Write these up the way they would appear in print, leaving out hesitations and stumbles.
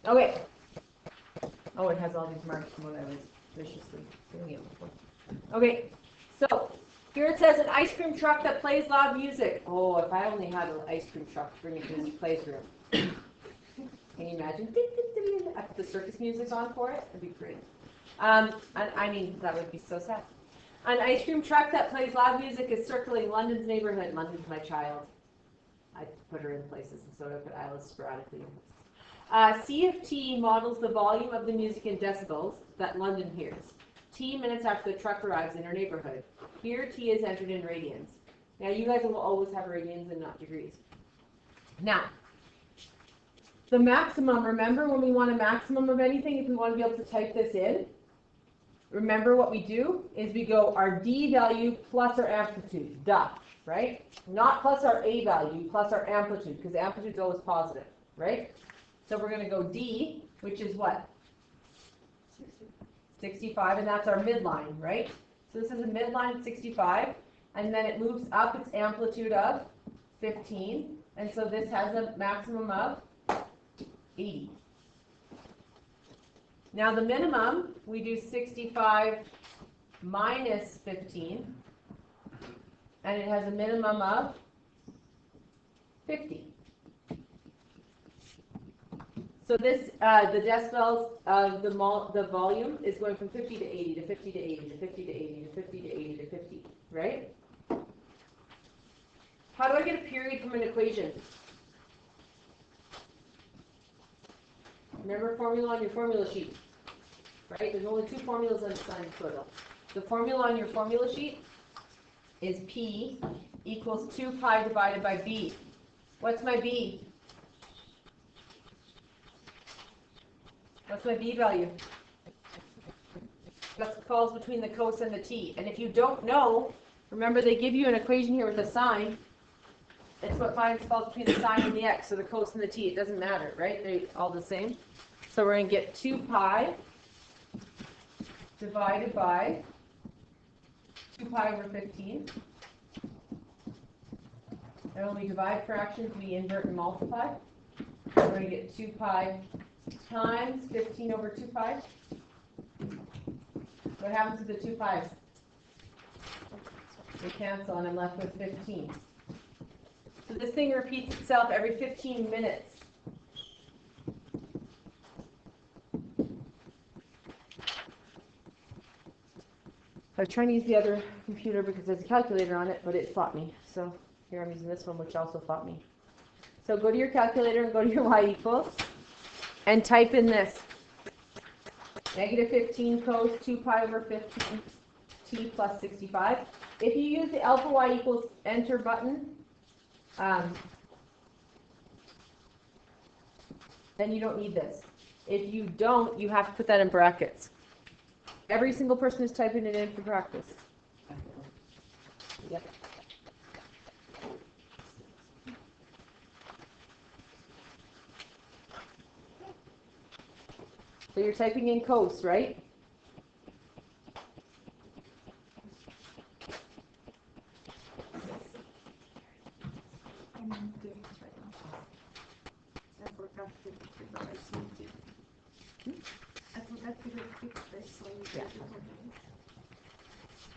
Okay. Oh, it has all these marks from what I was viciously doing it before. Okay, so here it says an ice cream truck that plays loud music. Oh, if I only had an ice cream truck to bring it to this playroom. Can you imagine? If the circus music's on for it, that'd be great. I mean, that would be so sad. An ice cream truck that plays loud music is circling London's neighborhood. London's my child. I put her in places, and so I put Alice sporadically. C of T models the volume of the music in decibels that London hears. T minutes after the truck arrives in her neighborhood. Here, T is entered in radians. Now, you guys will always have radians and not degrees. Now, the maximum, remember when we want a maximum of anything, if we want to be able to type this in, remember what we do is we go our D value plus our amplitude, duh, right? Not plus our A value plus our amplitude, because amplitude is always positive, right? So we're going to go D, which is what? 65, and that's our midline, right? So this is a midline 65, and then it moves up its amplitude of 15, and so this has a maximum of 80. Now the minimum, we do 65 minus 15, and it has a minimum of 50. So this, the decibels of the volume is going from 50 to 80 to 50 to 80 to 50 to 80 to 50 to 80 to 50, right? How do I get a period from an equation? Remember formula on your formula sheet, right? There's only two formulas on sinusoidal. The formula on your formula sheet is P equals 2 pi divided by B. What's my B? What's my B value? That's what falls between the cos and the T. And if you don't know, remember they give you an equation here with a sign. It's what falls between the sine and the x, so the cos and the T. It doesn't matter, right? They're all the same. So we're going to get 2 pi divided by 2 pi over 15. And when we divide fractions, we invert and multiply. We're going to get 2 pi times 15 over 2 pi. What happens to the 2 pi's? They cancel, and I'm left with 15. So this thing repeats itself every 15 minutes. I was trying to use the other computer because there's a calculator on it, but it fought me. So here I'm using this one, which also fought me. So go to your calculator and go to your y equals, and type in this. Negative 15 cos 2 pi over 15 t plus 65. If you use the alpha y equals enter button, then you don't need this. If you don't, you have to put that in brackets. Every single person is typing it in for practice. Yep. So you're typing in cos, right?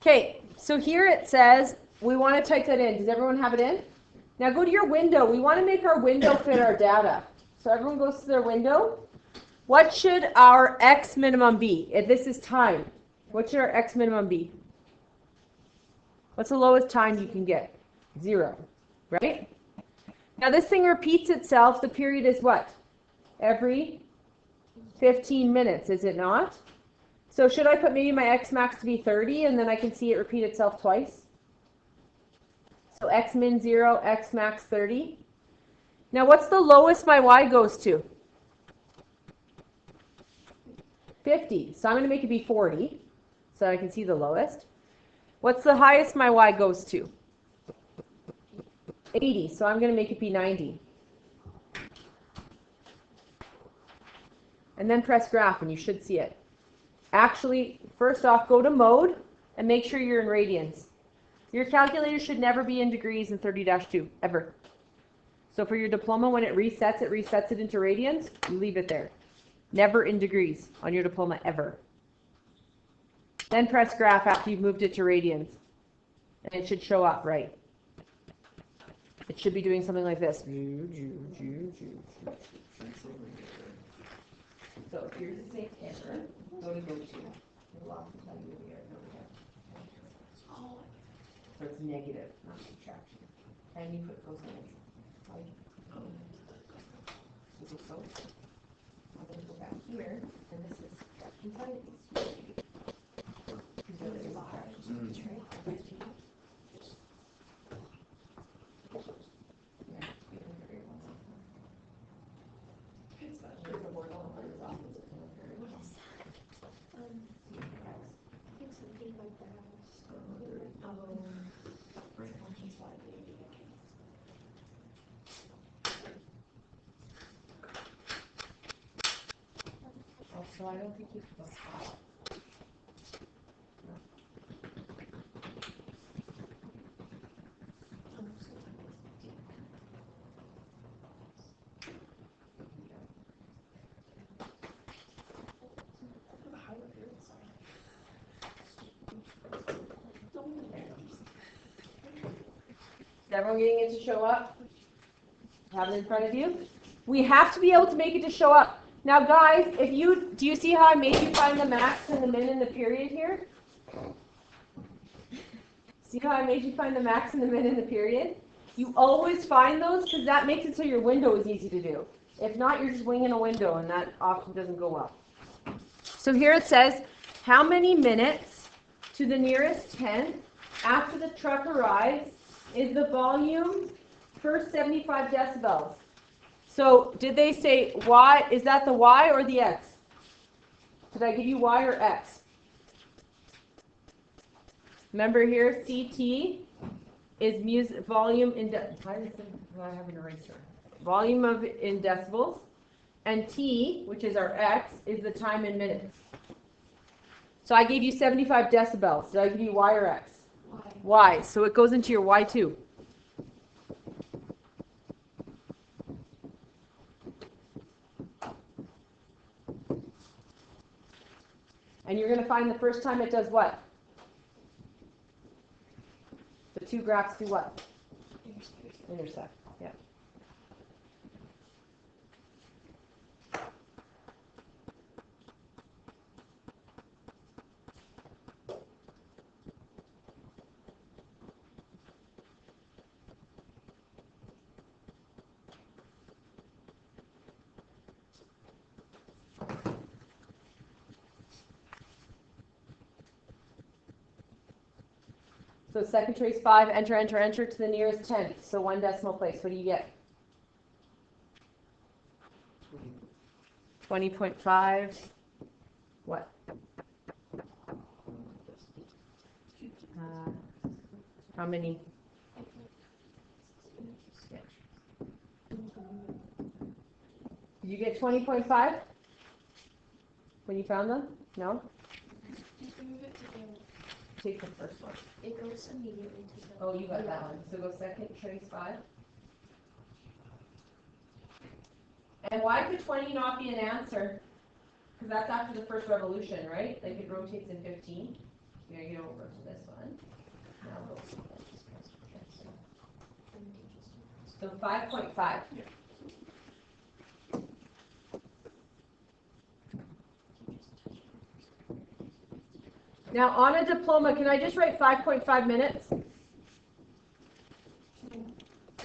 Okay, so here it says we want to type that in. Does everyone have it in? Now go to your window. We want to make our window fit our data. So everyone goes to their window. What should our x minimum be? If this is time, what should our x minimum be? What's the lowest time you can get? 0, right? Now this thing repeats itself. The period is what? Every 15 minutes, is it not? So should I put maybe my x max to be 30 and then I can see it repeat itself twice? So x min 0, x max 30. Now what's the lowest my y goes to? 50. So I'm going to make it be 40 so I can see the lowest. What's the highest my y goes to? 80. So I'm going to make it be 90. And then press graph and you should see it. Actually, first off, go to mode and make sure you're in radians. Your calculator should never be in degrees in 30-2, ever. So for your diploma, when it resets it into radians, you leave it there. Never in degrees on your diploma, ever. Then press graph after you've moved it to radians. And it should show up, right? It should be doing something like this. So here's the same error. Go to. So it's negative, not subtraction. And you put those in. So I'm going to go back here, and this is subtraction side. So I don't think you can stop. Is everyone getting it to show up? Have it in front of you? We have to be able to make it to show up. Now guys, do you see how I made you find the max and the min and the period here? See how I made you find the max and the min and the period? You always find those because that makes it so your window is easy to do. If not, you're just winging a window and that often doesn't go well. So here it says, how many minutes to the nearest 10 after the truck arrives is the volume first 75 decibels? So did they say Y? Is that the Y or the X? Did I give you Y or X? Remember here, CT is music volume in I have an eraser. Volume of in decibels, and T, which is our X, is the time in minutes. So I gave you 75 decibels. Did I give you Y or X? Y. So it goes into your Y2. And you're going to find the first time it does what? The two graphs do what? Intersect. Yeah. So second trace 5, enter, enter, enter to the nearest 10th. So 1 decimal place. What do you get? 20.5. What? How many? Did you get 20.5 when you found them? No? Take the first one. It goes immediately to the... Oh, you got that one. So go second, trace 5. And why could 20 not be an answer? Because that's after the first revolution, right? Like it rotates in 15. You're going to get over to this one. Now go. So 5.5. Now on a diploma, can I just write 5.5 minutes?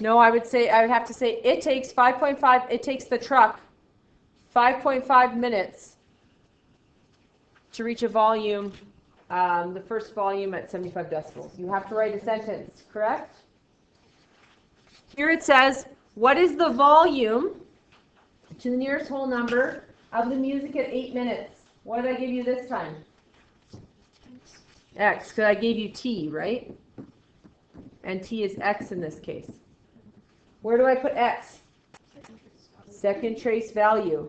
No, I would have to say it takes 5.5, it takes the truck 5.5 minutes to reach a volume, the first volume at 75 decibels. You have to write a sentence, correct? Here it says, what is the volume to the nearest whole number of the music at 8 minutes? What did I give you this time? X, because I gave you T, right? And T is X in this case. Where do I put X? Second trace value.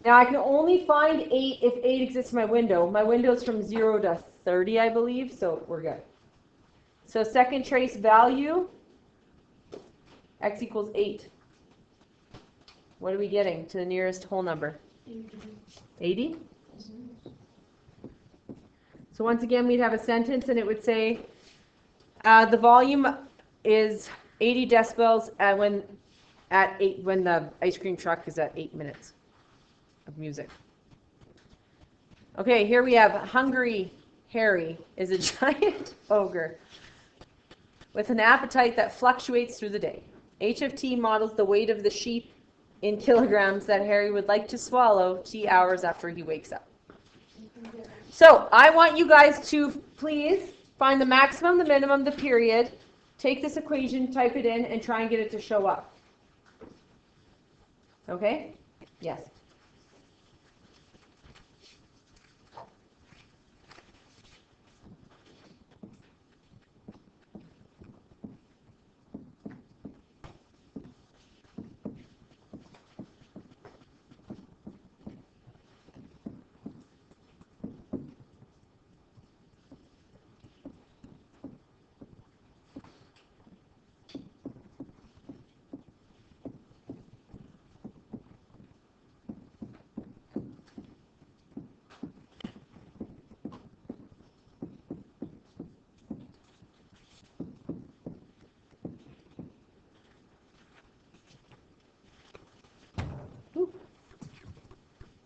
Now I can only find 8 if 8 exists in my window. My window is from 0 to 30, I believe, so we're good. So second trace value, X equals 8. What are we getting to the nearest whole number? 80? So once again, we'd have a sentence and it would say, the volume is 80 decibels when the ice cream truck is at 8 minutes of music. Okay, here we have Hungry Harry is a giant ogre with an appetite that fluctuates through the day. HFT models the weight of the sheep in kilograms that Harry would like to swallow T hours after he wakes up. So I want you guys to please find the maximum, the minimum, the period, take this equation, type it in, and try and get it to show up. Okay? Yes.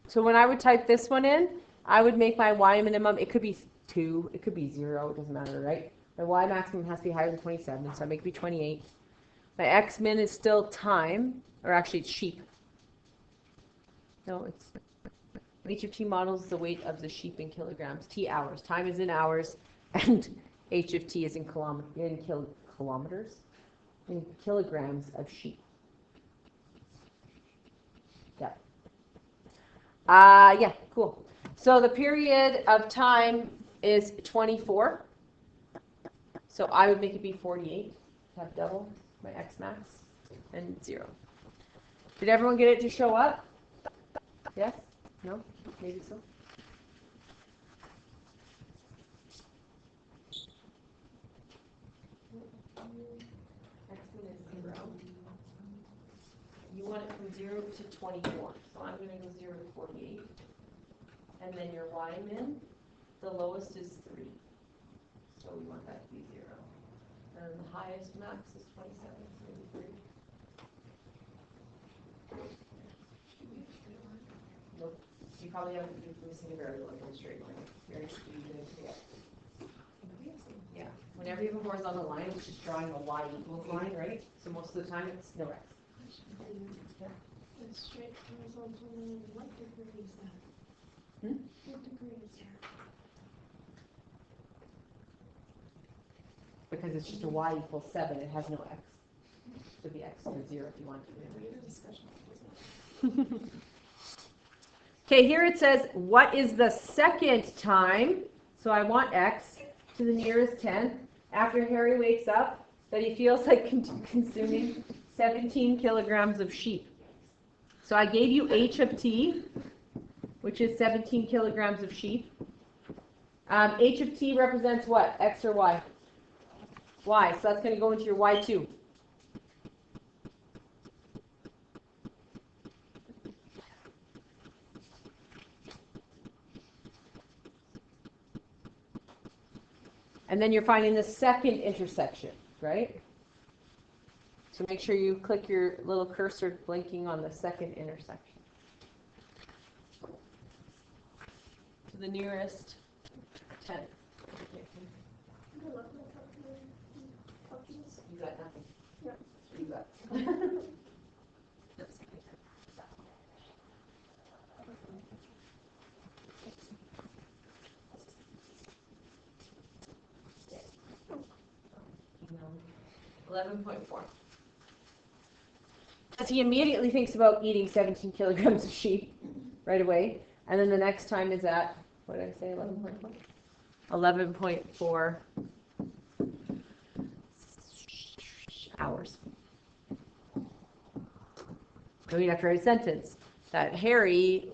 So when I would type this one in, I would make my y minimum, it could be 2, it could be 0, it doesn't matter, right? My y maximum has to be higher than 27, so I make it be 28. My x min is still time, or actually it's sheep. No, it's HFT models the weight of the sheep in kilograms, T hours. Time is in hours, and HFT is in kilometers, in kilograms of sheep. Yeah. Yeah, cool. So the period of time is 24. So I would make it be 48, have double my x max, and 0. Did everyone get it to show up? Yes? No? Maybe so? X is 0. You want it from 0 to 24. So I'm going to go 0 to 48. And then your y min, the lowest is 3. So we want that to be 0. And the highest max is 27, so maybe 3. Nope. You probably haven't been missing a variable in straight line. You're going to forget. Yeah. Whenever you have a horizontal line, it's just drawing a y equals line, right? So most of the time it's no x. Yeah. A straight horizontal line, what degree is that? What degree is that? Because it's just a y equals 7, it has no x. So the x is 0 if you want to. Okay, here it says, what is the second time? So I want x to the nearest 10 after Harry wakes up that he feels like consuming 17 kilograms of sheep. So I gave you h of t, which is 17 kilograms of sheep. H of t represents what? X or y? Y. So that's going to go into your y2. And then you're finding the second intersection, right? So make sure you click your little cursor blinking on the second intersection. To the nearest 10. You got nothing. Yeah. You got. 11.4. Because he immediately thinks about eating 17 kilograms of sheep right away. And then the next time is at, what did I say, 11.4? 11.4 hours. So we'd have to write a sentence that Harry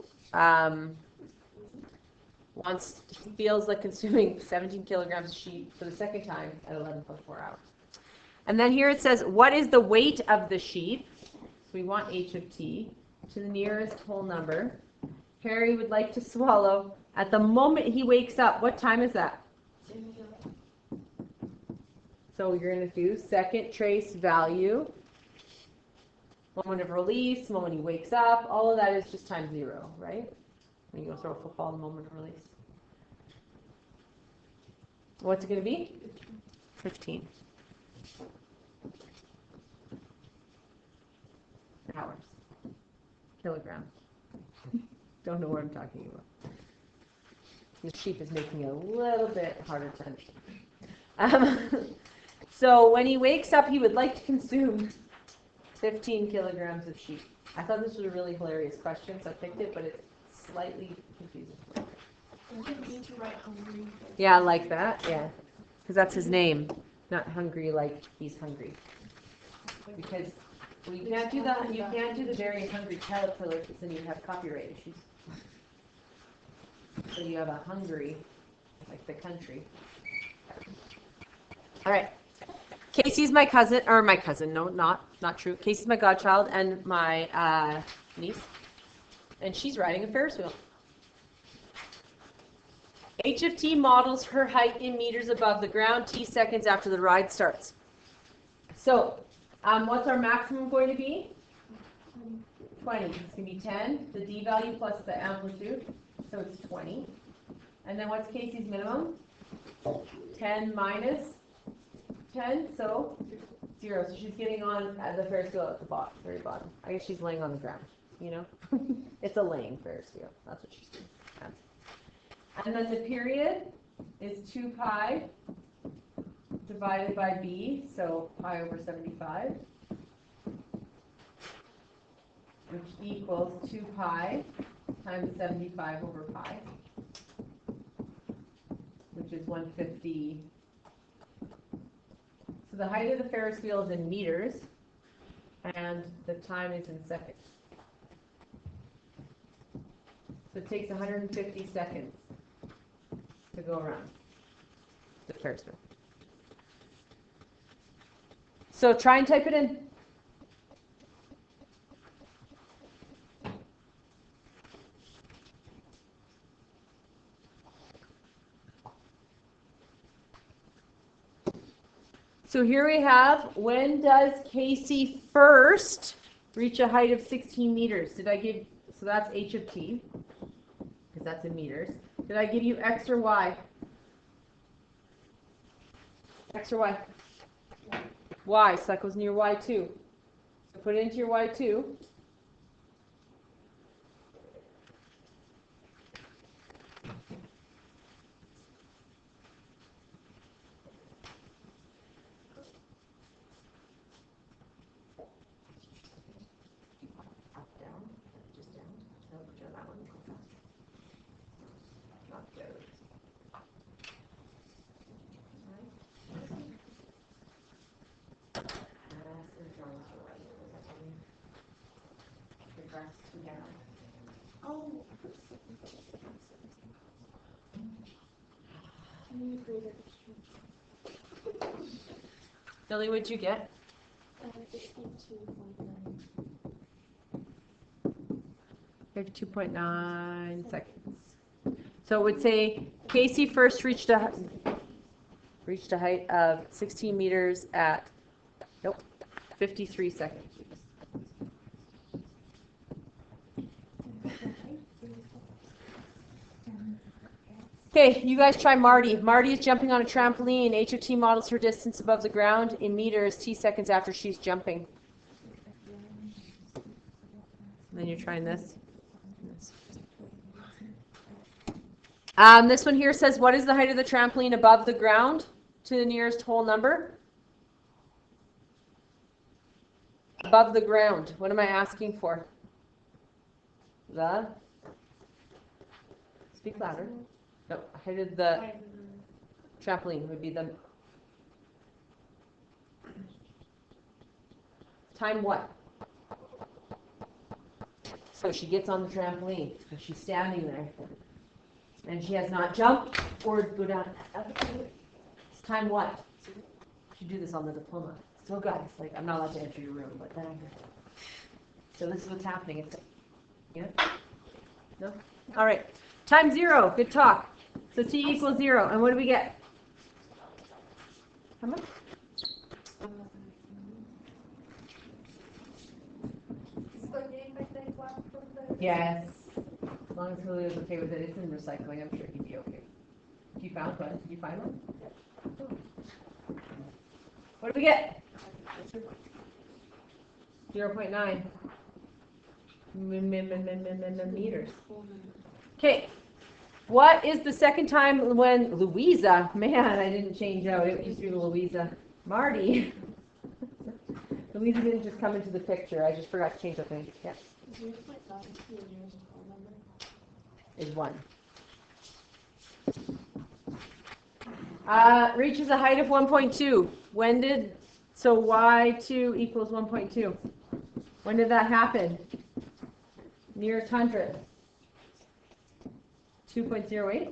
feels like consuming 17 kilograms of sheep for the second time at 11.4 hours. And then here it says, what is the weight of the sheep? So we want h of t to the nearest whole number. Harry would like to swallow. At the moment he wakes up, what time is that? So you're going to do second trace value. Moment of release, moment he wakes up, all of that is just times 0, right? When you go throw a football, the moment of release. What's it going to be? 15. Hours. Kilograms. Don't know what I'm talking about. The sheep is making it a little bit harder to understand. So when he wakes up, he would like to consume 15 kilograms of sheep. I thought this was a really hilarious question, so I picked it, but it's slightly confusing. I didn't mean to write hungry. Yeah, I like that, yeah. Because that's his name, not hungry like he's hungry. Because well, you can't do the very hungry caterpillar because then you have copyright issues. So you have a hungry, like the country. All right. Casey's my cousin, no, not true. Casey's my godchild and my niece, and she's riding a Ferris wheel. H of T models her height in meters above the ground, T seconds after the ride starts. So, what's our maximum going to be? 20. It's going to be 10, the D value plus the amplitude, so it's 20. And then what's Casey's minimum? 10 minus 10, so 0. So she's getting on the Ferris wheel at the bottom, very bottom. I guess she's laying on the ground, you know? It's a laying Ferris wheel. That's what she's doing. And then the period is 2 pi divided by b, so pi over 75, which equals 2 pi times 75 over pi, which is 150. So the height of the Ferris wheel is in meters, and the time is in seconds. So it takes 150 seconds to go around the Ferris wheel. So try and type it in. So here we have, when does Casey first reach a height of 16 meters? Did I give, so that's H of T, because that's in meters. Did I give you X or Y? X or Y? Y, so that goes in your Y2. So put it into your Y2. Oh. Billy, what'd you get? 52.9 seconds. So it would say Casey first reached a height of 16 meters at 53 seconds. Okay, you guys try Marty. Marty is jumping on a trampoline. HOT models her distance above the ground in meters, T seconds after she's jumping. And then you're trying this. This one here says, what is the height of the trampoline above the ground to the nearest whole number? Above the ground. What am I asking for? Speak louder. No, height of the trampoline would be the time what? So she gets on the trampoline, and she's standing there, and she has not jumped or go down. It's time what? You do this on the diploma. So guys, like, I'm not allowed to enter your room, but then so this is what's happening. It's No? All right. Time 0. Good talk. So t equals 0. And what do we get? How much? Yes. As long as Julio is okay with it, it's in recycling. I'm sure he'd be okay. You found one? Did you find one? What do we get? 0.9 meters. Okay. What is the second time when Louisa? Man, I didn't change out. It used to be Louisa. Marty. Louisa didn't just come into the picture. I just forgot to change the thing. Yeah. Is 1. Reaches a height of 1.2. When did, so y2 equals 1.2. When did that happen? Nearest hundredth. 2.08?